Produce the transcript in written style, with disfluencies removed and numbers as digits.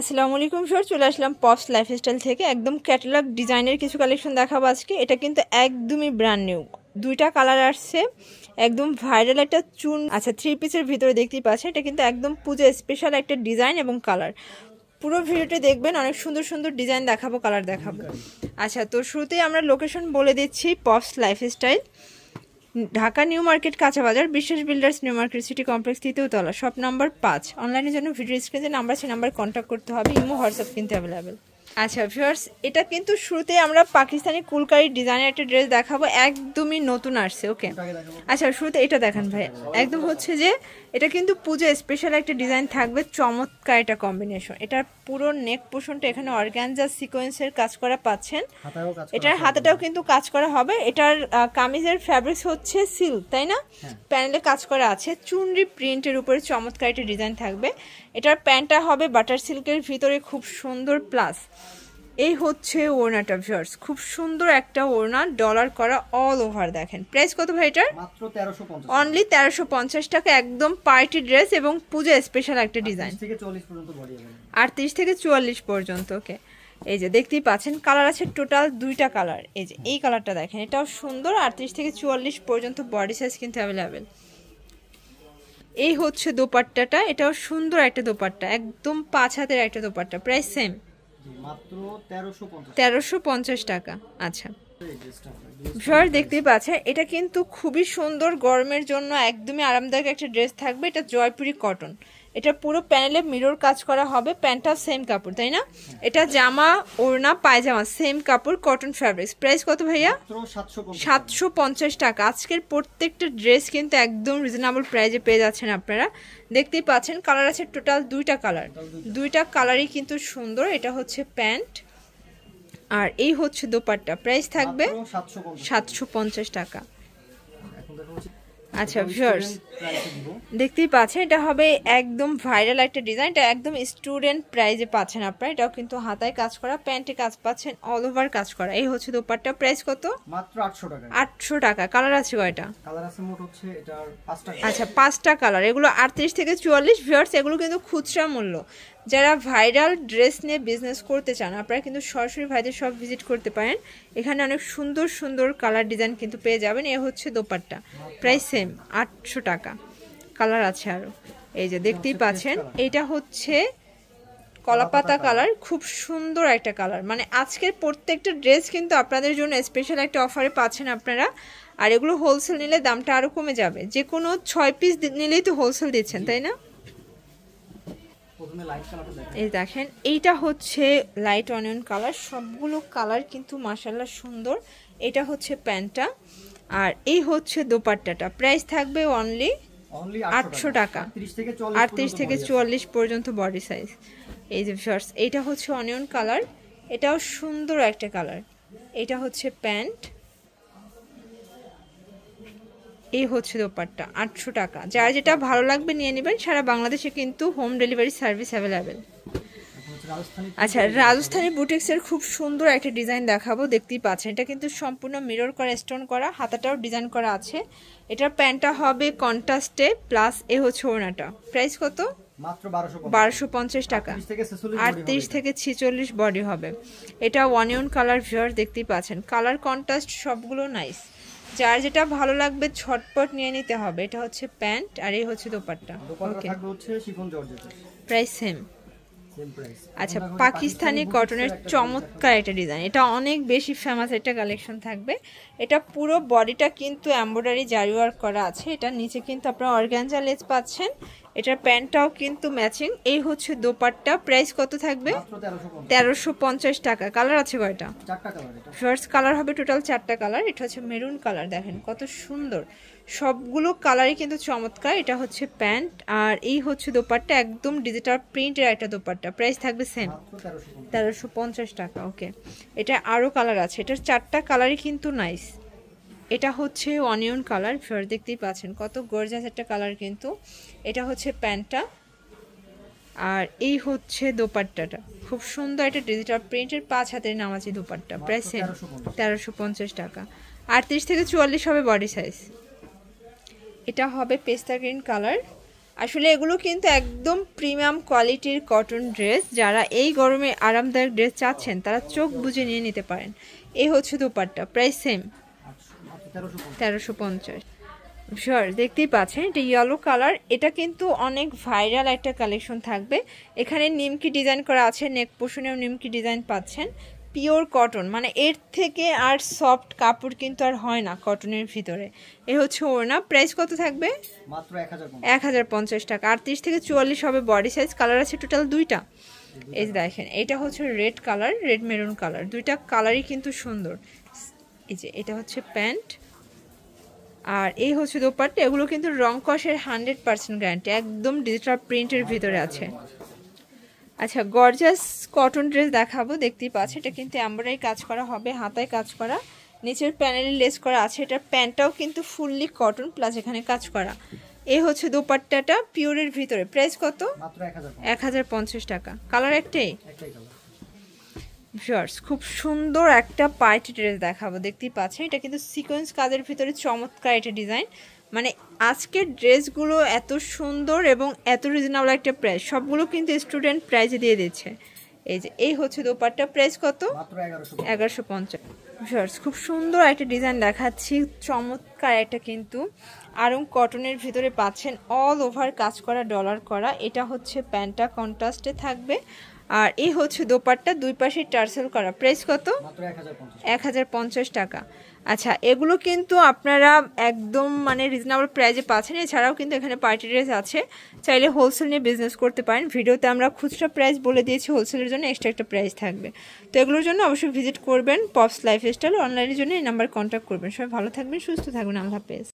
আসসালামু আলাইকুম স্যার, চলে আসলাম পপস লাইফস্টাইল থেকে একদম ক্যাটালগ ডিজাইনের কিছু কালেকশন দেখাবো আজকে। এটা কিন্তু একদমই ব্র্যান্ড নিউ, দুইটা কালার আসছে, একদম ভাইরাল একটা চুন। আচ্ছা, 3 পিসের ভিতরে দেখতেই পাচ্ছেন, এটা কিন্তু একদম পুজো স্পেশাল একটা ডিজাইন এবং কালার। পুরো ভিডিওতে দেখবেন, অনেক সুন্দর সুন্দর ডিজাইন দেখাবো, কালার দেখাবো। আচ্ছা, তো শুরুতেই আমরা লোকেশন বলে দিচ্ছি, Pops lifestyle, Dhaka new market, কাঁচা বাজার, Biswas builders, new market city complex, 3য় তলা, শপ নাম্বার 5। অনলাইনের জন্য ভিডিও স্ক্রিনে যে নাম্বার আছে নাম্বারে কন্ট্যাক্ট করতে হবে, ইমো হোয়াটসঅ্যাপ কিন্তু অ্যাভেলেবেল। আচ্ছা ভিউয়ার্স, এটা কিন্তু শুরুতেই আমরা পাকিস্তানি কুলকারি ডিজাইনের একটা ড্রেস দেখাবো, একদমই নতুন আসছে। ওকে, আচ্ছা শুরুতে এটা দেখেন ভাই, একদম হচ্ছে যে এটা কিন্তু পুজো স্পেশাল একটা ডিজাইন থাকবে, চমৎকার একটা কম্বিনেশন। এটার পুরো নেক পোর্শনটা এখানে অর্গানজা সিকোয়েন্সের কাজ করা পাচ্ছেন, এটার হাতাটাও কিন্তু কাজ করা হবে। এটার কামিজের ফ্যাব্রিক্স হচ্ছে সিল্ক, তাই না? প্যানেলে কাজ করা আছে, চুনরি প্রিন্টের উপরে চমৎকার একটা ডিজাইন থাকবে। এটার প্যান্টটা হবে বাটার সিল্কের ভিতরে, খুব সুন্দর। প্লাস এই হচ্ছে ওড়নাটা ভিউয়ার্স, খুব সুন্দর একটা ওড়না, ডলার করা অল ওভার। দেখেন প্রাইস কত ভাই এটার? মাত্র 1350, অনলি 1350 টাকা। একদম পার্টি ড্রেস এবং পূজা স্পেশাল একটা ডিজাইন, 38 থেকে 44 পর্যন্ত। ওকে, এই যে দেখতেই পাচ্ছেন, কালার আছে টোটাল 2টা কালার। এই যে এই কালারটা দেখেন, এটাও সুন্দর, 38 থেকে 44 পর্যন্ত বডি সাইজ কিন্তু অ্যাভেলেবেল। এই হচ্ছে দোপাট্টাটা, এটাও সুন্দর একটা দোপাট্টা, একদম 5 হাতের একটা দোপাট্টা। প্রাইস সেম, মাত্র 1350 টাকা। আচ্ছা ভিউয়ার দেখতেই পাচ্ছেন, এটা কিন্তু খুবই সুন্দর, গরমের জন্য একদমই আরামদায়ক একটা ড্রেস থাকবে। এটা জয়পুরি কটন, এটা পুরো প্যানেলে মিরর কাজ করা হবে, প্যান্টটা সেম কাপড়, তাই না? এটা জামা, ওড়না, পায়জামা সেম কাপড়, কটন ফ্যাব্রিক্স। প্রাইস কত ভাইয়া? 750 টাকা। আজকের প্রত্যেকটা ড্রেস কিন্তু একদম রিজনেবল প্রাইসে পেয়ে যাচ্ছেন আপনারা। দেখতেই পাচ্ছেন, কালার আছে টোটাল 2টা কালার, 2টা কালারই কিন্তু সুন্দর। এটা হচ্ছে প্যান্ট আর এই হচ্ছে দোপাট্টা। প্রাইস থাকবে 750 টাকা। আচ্ছা ভিউয়ার্স দেখতেই পাচ্ছেন, এটা হবে একদম ভাইরাল একটা ডিজাইন, এটা একদম স্টুডেন্ট প্রাইজে পাচ্ছেন আপনারা। এটাও কিন্তু হাতায় কাজ করা, প্যান্টে কাজ পাচ্ছেন, অল ওভার কাজ করা। এই হচ্ছে দোপাট্টা। প্রাইস কত? মাত্র 800 টাকা। 800 টাকা। কালার আছে কয়টা? কালার আছে মোট হচ্ছে এটার 5টা। আচ্ছা 5টা কালার, এগুলো 38 থেকে 44। ভিউয়ার্স এগুলো কিন্তু খুচরা মূল্য। যারা ভাইরাল ড্রেস নিয়ে বিজনেস করতে চান, আপনারা কিন্তু সরাসরি ভাইদের সব ভিজিট করতে পারেন। এখানে অনেক সুন্দর সুন্দর কালার ডিজাইন কিন্তু পেয়ে যাবেন। এ হচ্ছে দোপাট্টা, প্রাইস সেম 800 টাকা। কালার আছে আরো, এই যে দেখতেই পাচ্ছেন, এটা হচ্ছে কলাপাতা কালার, খুব সুন্দর একটা কালার। মানে আজকের প্রত্যেকটা ড্রেস কিন্তু আপনাদের জন্য স্পেশাল একটা অফারে পাচ্ছেন আপনারা। আর এগুলো হোলসেল নিলে দামটা আরো কমে যাবে, যে কোনো 6 পিস নিলেই তো হোলসেল দিচ্ছেন, তাই না? এই দেখেন, এইটা হচ্ছে লাইট অনিয়ন কালার, সবগুলো কালার কিন্তু মাশাআল্লাহ সুন্দর। এটা হচ্ছে প্যান্টটা আর এই হচ্ছে দোপাট্টাটা। প্রাইস থাকবে অনলি 800 টাকা, 38 থেকে 44 পর্যন্ত বডি সাইজ। এই যে শর্টস, এইটা হচ্ছে অনিয়ন কালার, এটাও সুন্দর একটা কালার। এটা হচ্ছে প্যান্ট, এই হচ্ছে দোপাট্টা। 800 টাকা। যার যেটা ভালো লাগবে নিয়ে নেবেন। সারা বাংলাদেশে কিন্তু হোম ডেলিভারি সার্ভিস অ্যাভেলেবেল। আচ্ছা, রাজস্থানী বুটিক্সের খুব সুন্দর একটা ডিজাইন দেখাবো, দেখতেই পাচ্ছেন। এটা কিন্তু সম্পূর্ণ মিরর করা, স্টোন করা, হাতাটাও ডিজাইন করা আছে। এটার প্যান্টটা হবে কন্ট্রাস্টে, প্লাস এ হচ্ছে ওড়নাটা। প্রাইস কত? মাত্র 1250 টাকা। 38 থেকে 46 বডি হবে। এটা অনিয়ন কালার। ভিউয়ার দেখতেই পাচ্ছেন, কালার কন্ট্রাস্ট সবগুলো নাইস। যার যেটা ভালো লাগবে ঝটপট নিয়ে নিতে হবে। এটা হচ্ছে প্যান্ট আর এই হচ্ছে দোপাট্টা। ওকে, প্রাইস সেম। আচ্ছা, পাকিস্তানি কটনের চমৎকার একটা ডিজাইন, এটা অনেক বেশি ফেমাস একটা কালেকশন থাকবে। এটা পুরো বডিটা কিন্তু এমব্রয়ডারি জারি ওয়ার্ক করা আছে। এটা নিচে কিন্তু আপনারা অর্গানজা লেস পাচ্ছেন। এটার প্যান্টটাও কিন্তু ম্যাচিং। এই হচ্ছে দোপাট্টা। প্রাইস কত থাকবে? 1350 টাকা। কালার আছে কয়টা? 4টা কালার। ফার্স্ট কালার হবে টোটাল 4টা কালার। এটা হচ্ছে মেরুন কালার, দেখেন কত সুন্দর, সবগুলো কালারই কিন্তু চমৎকার। এটা হচ্ছে প্যান্ট আর এই হচ্ছে দোপাট্টা, একদম ডিজিটাল প্রিন্টের একটা দোপাট্টা। প্রাইস থাকবে সেম, 1350 টাকা। ওকে, এটা আরও কালার আছে, এটার 4টা কালারই কিন্তু নাইস। এটা হচ্ছে অনিয়ন কালার, ফিওর দেখতেই পাচ্ছেন কত গর্জিয়াস একটা কালার কিন্তু। এটা হচ্ছে প্যান্টটা আর এই হচ্ছে দোপাট্টাটা, খুব সুন্দর একটা ডিজিটাল প্রিন্টের 5 হাতের নামাজি দোপাট্টা। প্রাইস সেম, 1350 টাকা। 38 থেকে 44 হবে বডি সাইজ। এটা হবে পেস্তা গ্রিন কালার আসলে এগুলো কিন্তু একদম প্রিমিয়াম কোয়ালিটির কটন ড্রেস, যারা এই গরমে আরামদায়ক ড্রেস চাচ্ছেন তারা চোখ বুজে নিয়ে নিতে পারেন। এই হচ্ছে দোপাট্টা, প্রাইস সেম 1350। শিওর, দেখতেই পাচ্ছেন এটা ইয়েলো কালার, এটা কিন্তু অনেক ভাইরাল একটা কালেকশন থাকবে। এখানে নিমকি ডিজাইন করা আছে, নেক পোর্শনেও নিমকি ডিজাইন পাচ্ছেন, পিওর কটন, মানে এর থেকে আর সফট কাপড় কিন্তু আর হয় না কটনের ভিতরে। এ হচ্ছে ওড়না, প্রাইস কত থাকবে? মাত্র 1050 টাকা। 38 থেকে 44 হবে বডি সাইজ, কালার আছে টোটাল 2টা। এই যে দেখেন, এটা হচ্ছে red colour, red maroon colour, দুইটা কালারই কিন্তু সুন্দর। এই যে এটা হচ্ছে প্যান্ট, আর এই হচ্ছে দোপাট্টা। এগুলো কিন্তু রং কষের 100% গ্যারান্টি, একদম ডিজিটাল প্রিন্টের ভিতরে আছে। আচ্ছা, গর্জাস কটন ড্রেস দেখাবো, দেখতেই পাচ্ছি এটা কিন্তু এমব্রয়ডারি কাজ করা হবে, হাতায় কাজ করা, নিচের প্যানেলে লেস করা আছে। এটার প্যান্টটাও কিন্তু ফুললি কটন প্লাস এখানে কাজ করা। এই হচ্ছে দোপাট্টাটা পিওরের ভিতরে, প্রাইস কত? মাত্র 1050 টাকা। কালার একটাই। ভিউয়ার্স, খুব সুন্দর একটা পার্টি ড্রেস দেখাবো, দেখতেই পাচ্ছেন এটা কিন্তু সিকোয়েন্স কাজের ভিতরে চমৎকার একটা ডিজাইন। মানে আজকের ড্রেসগুলো এত সুন্দর এবং এত রিজনেবল একটা প্রাইস, সবগুলো কিন্তু স্টুডেন্ট প্রাইসে দিয়ে দিচ্ছে। এই যে এই হচ্ছে দোপাট্টা, প্রাইস কত? মাত্র 1150। ভিউয়ার্স, খুব সুন্দর একটা ডিজাইন দেখাচ্ছি, চমৎকার একটা কিন্তু আরং কটনের ভিতরে পাচ্ছেন, অল ওভার কাজ করা, ডলার করা। এটা হচ্ছে প্যান্টটা কন্ট্রাস্টে থাকবে, আর এই হচ্ছে দোপাট্টা, দুই পাশে টার্সেল করা। প্রাইস কত? মাত্র 1050 টাকা। আচ্ছা, এগুলো কিন্তু আপনারা একদম মানে রিজনেবল প্রাইসে পাচ্ছেন। এছাড়াও কিন্তু এখানে পার্টি ড্রেস আছে, চাইলে হোলসেল নিয়ে বিজনেস করতে পারেন। ভিডিওতে আমরা খুচরা প্রাইস বলে দিয়েছি, হোলসেলের জন্য এক্সট্রা একটা প্রাইস থাকবে। তো এগুলোর জন্য অবশ্যই ভিজিট করবেন পপস লাইফস্টাইল, অনলাইনের জন্য এই নাম্বার কন্ট্যাক্ট করবেন। সবাই ভালো থাকবেন, সুস্থ থাকবেন, আল্লাহ হাফেজ।